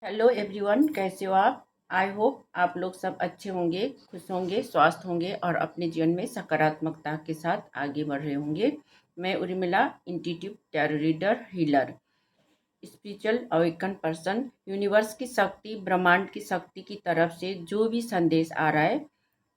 Hello everyone, कैसे हो आप। आई होप आप लोग सब अच्छे होंगे, खुश होंगे, स्वस्थ होंगे और अपने जीवन में सकारात्मकता के साथ आगे बढ़ रहे होंगे। मैं Urmila, intuitive tarot reader, healer, spiritual awaken person. Universe की शक्ति, ब्रह्मांड की शक्ति की तरफ से जो भी संदेश आ रहा है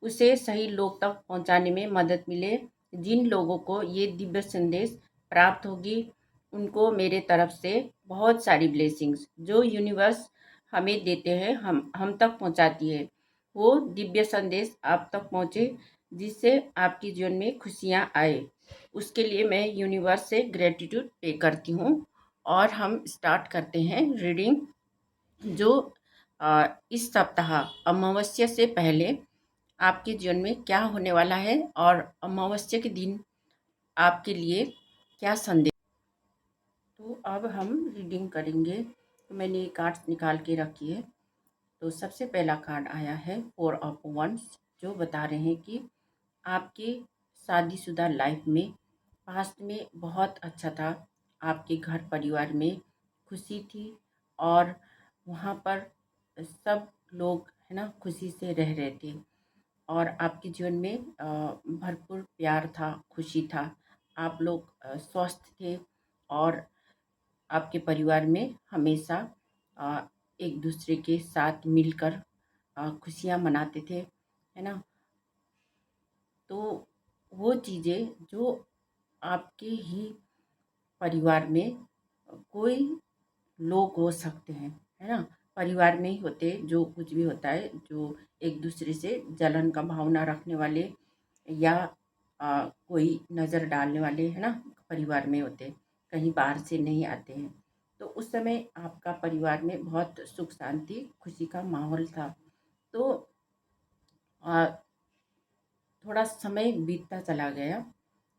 उसे सही लोग तक पहुंचाने में मदद मिले। जिन लोगों को ये दिव्य संदेश प्राप्त होगी उनको मेरे तरफ से बहुत सारी ब्लेसिंग्स जो यूनिवर्स हमें देते हैं, हम तक पहुंचाती है। वो दिव्य संदेश आप तक पहुंचे जिससे आपके जीवन में खुशियां आए। उसके लिए मैं यूनिवर्स से ग्रेटिट्यूड पे करती हूँ। और हम स्टार्ट करते हैं रीडिंग। जो इस सप्ताह अमावस्या से पहले आपके जीवन में क्या होने वाला है और अमावस्या के दिन आपके लिए क्या संदेश। तो अब हम रीडिंग करेंगे। तो मैंने ये कार्ड्स निकाल के रखी है। तो सबसे पहला कार्ड आया है 4 ऑफ वंड्स, जो बता रहे हैं कि आपके शादीशुदा लाइफ में पास्ट में बहुत अच्छा था। आपके घर परिवार में खुशी थी और वहाँ पर सब लोग है ना खुशी से रह रहे थे और आपके जीवन में भरपूर प्यार था, खुशी था। आप लोग स्वस्थ थे और आपके परिवार में हमेशा अ, एक दूसरे के साथ मिलकर खुशियाँ मनाते थे, है ना। तो वो चीज़ें जो आपके ही परिवार में कोई लोग हो सकते हैं, है ना। परिवार में ही होते जो कुछ भी होता है, जो एक दूसरे से जलन का भावना रखने वाले या कोई नज़र डालने वाले, है ना, परिवार में होते, कहीं बाहर से नहीं आते हैं। तो उस समय आपका परिवार में बहुत सुख शांति खुशी का माहौल था। तो आ, थोड़ा समय बीतता चला गया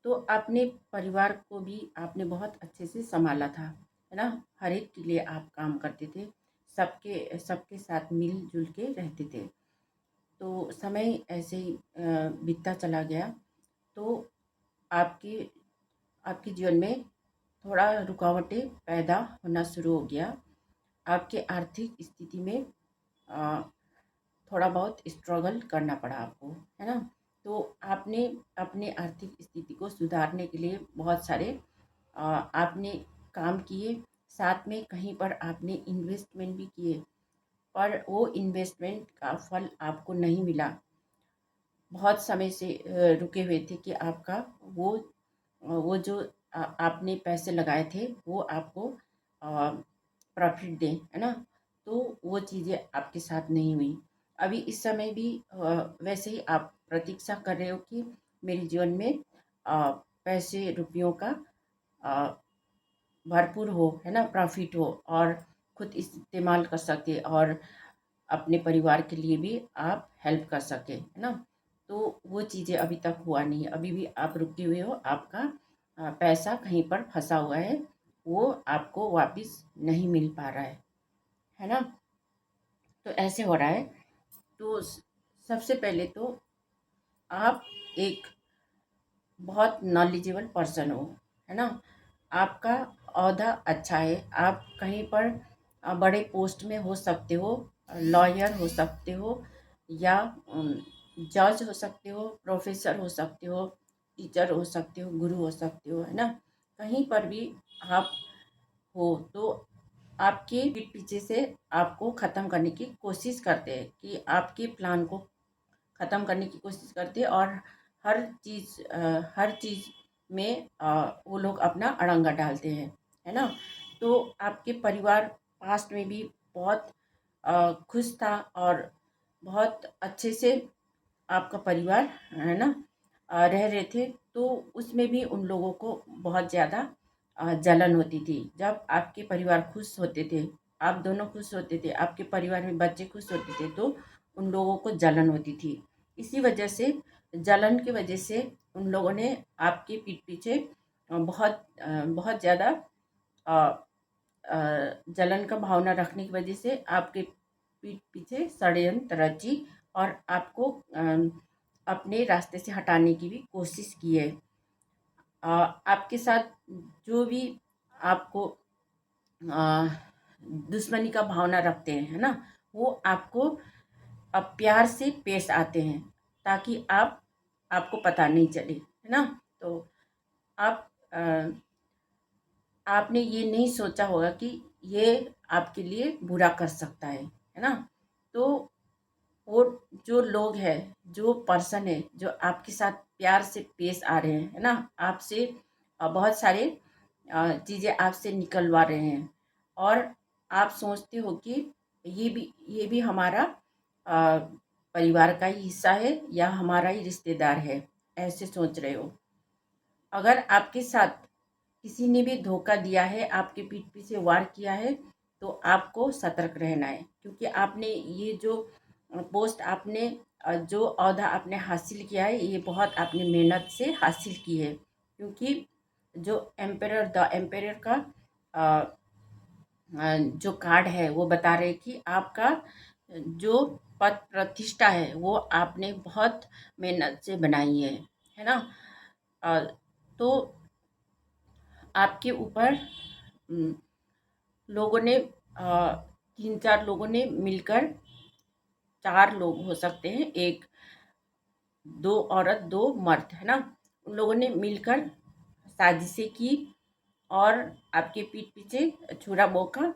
तो अपने परिवार को भी आपने बहुत अच्छे से संभाला था, है ना। हर एक के लिए आप काम करते थे, सबके सबके साथ मिलजुल के रहते थे। तो समय ऐसे ही बीतता चला गया। तो आपके आपके जीवन में थोड़ा रुकावटें पैदा होना शुरू हो गया। आपके आर्थिक स्थिति में अ, थोड़ा बहुत स्ट्रगल करना पड़ा आपको, है ना। तो आपने अपने आर्थिक स्थिति को सुधारने के लिए बहुत सारे आपने काम किए। साथ में कहीं पर आपने इन्वेस्टमेंट भी किए, पर वो इन्वेस्टमेंट का फल आपको नहीं मिला। बहुत समय से रुके हुए थे कि आपका वो जो आपने पैसे लगाए थे वो आपको प्रॉफिट दें, है ना। तो वो चीज़ें आपके साथ नहीं हुई। अभी इस समय भी वैसे ही आप प्रतीक्षा कर रहे हो कि मेरे जीवन में पैसे रुपयों का अ, भरपूर हो, है ना, प्रॉफिट हो और खुद इस्तेमाल कर सके और अपने परिवार के लिए भी आप हेल्प कर सके, है ना। तो वो चीज़ें अभी तक हुआ नहीं है, अभी भी आप रुके हुए हो। आपका पैसा कहीं पर फंसा हुआ है, वो आपको वापस नहीं मिल पा रहा है ना। तो ऐसे हो रहा है। तो सबसे पहले तो आप एक बहुत नॉलेजेबल पर्सन हो, है ना। आपका ओहदा अच्छा है, आप कहीं पर बड़े पोस्ट में हो सकते हो, लॉयर हो सकते हो या जज हो सकते हो, प्रोफेसर हो सकते हो, टीचर हो सकते हो, गुरु हो सकते हो, है ना। कहीं पर भी आप हो तो आपके पीठ पीछे से आपको ख़त्म करने की कोशिश करते हैं, कि आपके प्लान को ख़त्म करने की कोशिश करते हैं और हर चीज़ में वो लोग अपना अड़ंगा डालते हैं, है ना। तो आपके परिवार पास्ट में भी बहुत खुश था और बहुत अच्छे से आपका परिवार, है ना, रह रहे थे। तो उसमें भी उन लोगों को बहुत ज़्यादा जलन होती थी। जब आपके परिवार खुश होते थे, आप दोनों खुश होते थे, आपके परिवार में बच्चे खुश होते थे, तो उन लोगों को जलन होती थी। इसी वजह से, जलन की वजह से उन लोगों ने आपके पीठ पीछे बहुत ज़्यादा अ, जलन का भावना रखने की वजह से आपके पीठ पीछे षड्यंत्र रची और आपको अपने रास्ते से हटाने की भी कोशिश की है। आपके साथ जो भी आपको दुश्मनी का भावना रखते हैं, है ना, वो आपको अब प्यार से पेश आते हैं ताकि आपको पता नहीं चले, है ना। तो आप आपने ये नहीं सोचा होगा कि ये आपके लिए बुरा कर सकता है ना। तो वो जो लोग हैं, जो पर्सन है, जो आपके साथ प्यार से पेश आ रहे हैं, है ना, आपसे बहुत सारे चीज़ें आपसे निकलवा रहे हैं, और आप सोचते हो कि ये भी हमारा अ, परिवार का ही हिस्सा है या हमारा ही रिश्तेदार है, ऐसे सोच रहे हो। अगर आपके साथ किसी ने भी धोखा दिया है, आपके पीठ पीछे वार किया है, तो आपको सतर्क रहना है, क्योंकि आपने ये जो पोस्ट आपने जो ओहदा आपने हासिल किया है, ये बहुत आपने मेहनत से हासिल की है, क्योंकि जो द एम्पेरर का अ, जो कार्ड है वो बता रहे कि आपका जो पद प्रतिष्ठा है वो आपने बहुत मेहनत से बनाई है ना। अ, तो आपके ऊपर उम, लोगों ने 3-4 लोगों ने मिलकर, 4 लोग हो सकते हैं, 1 2 औरत 2 मर्द, है ना? उन लोगों ने मिलकर साजिशें की और आपके पीठ पीछे छुरा भोंका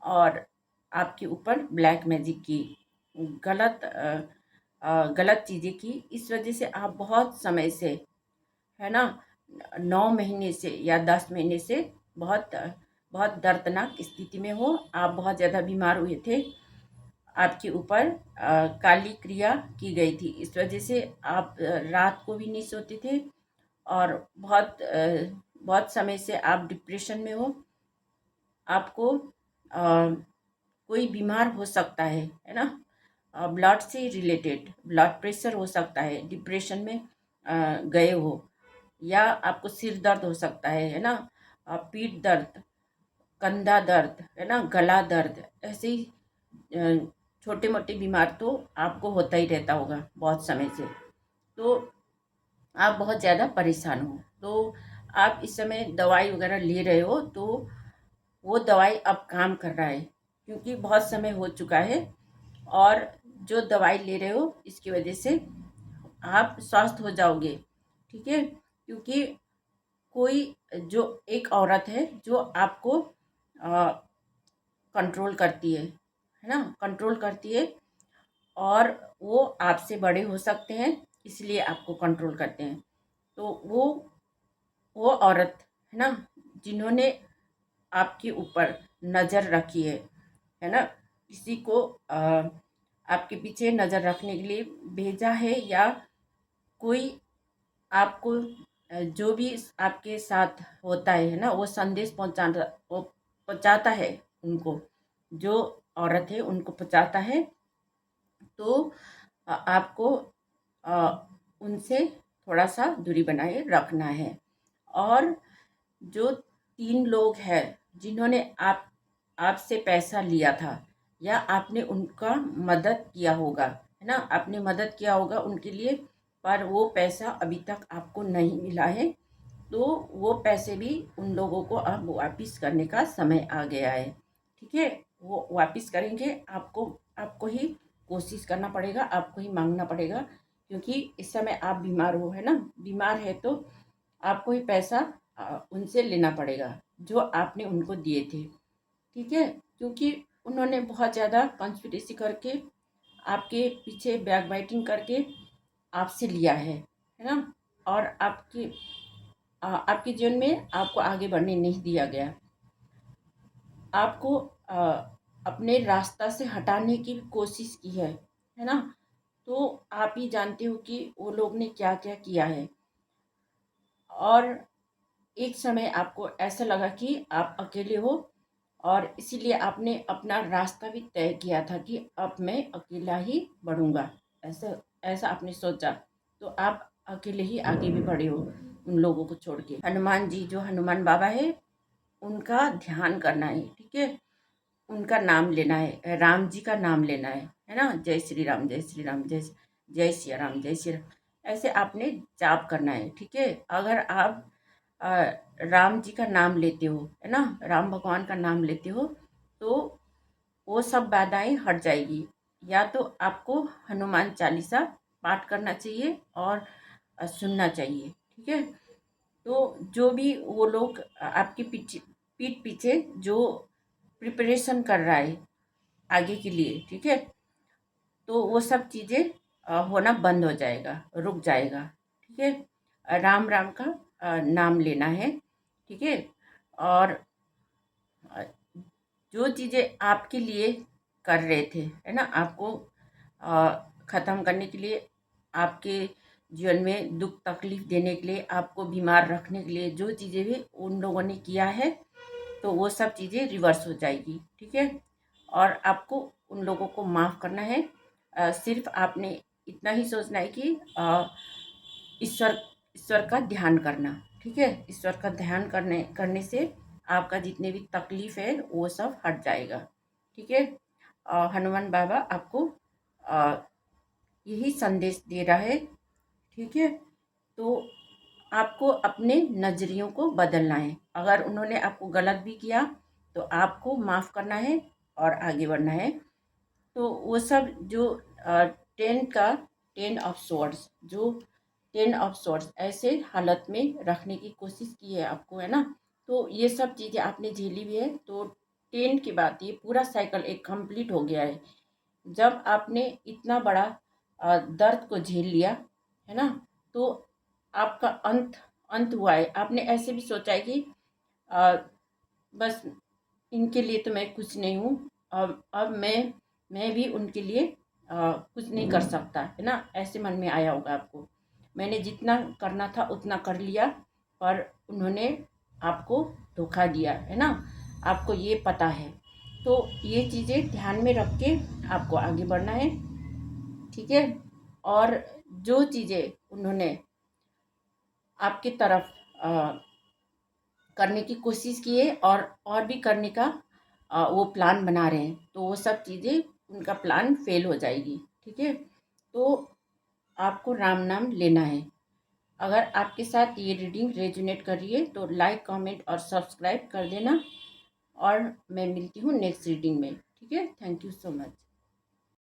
और आपके ऊपर ब्लैक मैजिक की, गलत चीज़ें की। इस वजह से आप बहुत समय से, है ना, 9 महीने से या 10 महीने से बहुत बहुत दर्दनाक स्थिति में हो। आप बहुत ज़्यादा बीमार हुए थे, आपके ऊपर काली क्रिया की गई थी। इस वजह से आप रात को भी नहीं सोते थे, और बहुत समय से आप डिप्रेशन में हो। आपको अ, कोई बीमार हो सकता है ना, ब्लड से रिलेटेड ब्लड प्रेशर हो सकता है, डिप्रेशन में गए हो, या आपको सिर दर्द हो सकता है ना, पीठ दर्द, कंधा दर्द, है ना, गला दर्द, ऐसे ही छोटे मोटे बीमार तो आपको होता ही रहता होगा बहुत समय से। तो आप बहुत ज़्यादा परेशान हो, तो आप इस समय दवाई वगैरह ले रहे हो, तो वो दवाई अब काम कर रहा है, क्योंकि बहुत समय हो चुका है। और जो दवाई ले रहे हो इसकी वजह से आप स्वस्थ हो जाओगे, ठीक है, क्योंकि कोई जो एक औरत है जो आपको कंट्रोल करती है ना, कंट्रोल करती है, और वो आपसे बड़े हो सकते हैं, इसलिए आपको कंट्रोल करते हैं। तो वो औरत, है ना, जिन्होंने आपके ऊपर नज़र रखी है ना, किसी को आपके पीछे नज़र रखने के लिए भेजा है, या कोई आपको जो भी आपके साथ होता है ना, वो संदेश पहुंचाता है उनको, जो औरत है उनको पहुंचाता है। तो आपको अ, उनसे थोड़ा सा दूरी बनाए रखना है। और जो 3 लोग हैं जिन्होंने आपसे पैसा लिया था, या आपने उनका मदद किया होगा, है ना, आपने मदद किया होगा उनके लिए, पर वो पैसा अभी तक आपको नहीं मिला है, तो वो पैसे भी उन लोगों को अब वापस करने का समय आ गया है, ठीक है। वो वापस करेंगे, आपको आपको ही कोशिश करना पड़ेगा, आपको ही मांगना पड़ेगा, क्योंकि इस समय आप बीमार हो, है ना, बीमार है तो आपको ही पैसा उनसे लेना पड़ेगा जो आपने उनको दिए थे, ठीक है, क्योंकि उन्होंने बहुत ज़्यादा कंस्पिरेसी करके, आपके पीछे बैक बाइटिंग करके आपसे लिया है ना, और आपके जीवन में आपको आगे बढ़ने नहीं दिया गया, आपको अपने रास्ता से हटाने की भी कोशिश की है ना। तो आप ही जानते हो कि वो लोग ने क्या क्या किया है, और एक समय आपको ऐसा लगा कि आप अकेले हो, और इसीलिए आपने अपना रास्ता भी तय किया था कि अब मैं अकेला ही बढ़ूंगा, ऐसा ऐसा आपने सोचा। तो आप अकेले ही आगे भी बढ़े हो उन लोगों को छोड़ के। हनुमान जी, जो हनुमान बाबा है, उनका ध्यान करना है, ठीक है, उनका नाम लेना है, राम जी का नाम लेना है ना, जय श्री राम, जय श्री राम, जय सिया राम, जय श्री राम, ऐसे आपने जाप करना है, ठीक है। अगर आप राम जी का नाम लेते हो, है ना, राम भगवान का नाम लेते हो, तो वो सब बाधाएं हट जाएगी। या तो आपको हनुमान चालीसा पाठ करना चाहिए और सुनना चाहिए। ठीक है। तो जो भी वो लोग आपकी पीठ पीछे जो प्रिपरेशन कर रहा है आगे के लिए, ठीक है, तो वो सब चीज़ें होना बंद हो जाएगा, रुक जाएगा। ठीक है। राम राम का नाम लेना है। ठीक है। और अ, जो चीज़ें आपके लिए कर रहे थे, है ना, आपको ख़त्म करने के लिए, आपके जीवन में दुख तकलीफ देने के लिए, आपको बीमार रखने के लिए जो चीज़ें भी उन लोगों ने किया है, तो वो सब चीज़ें रिवर्स हो जाएगी। ठीक है। और आपको उन लोगों को माफ़ करना है। सिर्फ आपने इतना ही सोचना है कि ईश्वर ईश्वर का ध्यान करना। ठीक है। ईश्वर का ध्यान करने करने से आपका जितने भी तकलीफ है वो सब हट जाएगा। ठीक है। हनुमान बाबा आपको अ, यही संदेश दे रहा है। ठीक है। तो आपको अपने नज़रियों को बदलना है। अगर उन्होंने आपको गलत भी किया तो आपको माफ़ करना है और आगे बढ़ना है। तो वो सब जो टेन का 10 ऑफ स्वॉर्ड्स, जो 10 ऑफ स्वॉर्ड्स ऐसे हालत में रखने की कोशिश की है आपको, है ना। तो ये सब चीज़ें आपने झेली भी है। तो 10 के बाद ये पूरा साइकिल एक कंप्लीट हो गया है। जब आपने इतना बड़ा दर्द को झेल लिया, है ना, तो आपका अंत अंत हुआ है। आपने ऐसे भी सोचा है कि अ, बस इनके लिए तो मैं कुछ नहीं हूँ। अब मैं भी उनके लिए कुछ नहीं कर सकता, है ना, ऐसे मन में आया होगा आपको। मैंने जितना करना था उतना कर लिया, पर उन्होंने आपको धोखा दिया, है ना, आपको ये पता है। तो ये चीज़ें ध्यान में रख के आपको आगे बढ़ना है। ठीक है। और जो चीज़ें उन्होंने आपकी तरफ करने की कोशिश की है और भी करने का वो प्लान बना रहे हैं, तो वो सब चीज़ें उनका प्लान फेल हो जाएगी। ठीक है। तो आपको राम नाम लेना है। अगर आपके साथ ये रीडिंग रेजोनेट कर रही है तो लाइक कमेंट और सब्सक्राइब कर देना। और मैं मिलती हूँ नेक्स्ट रीडिंग में। ठीक है। Thank you so much.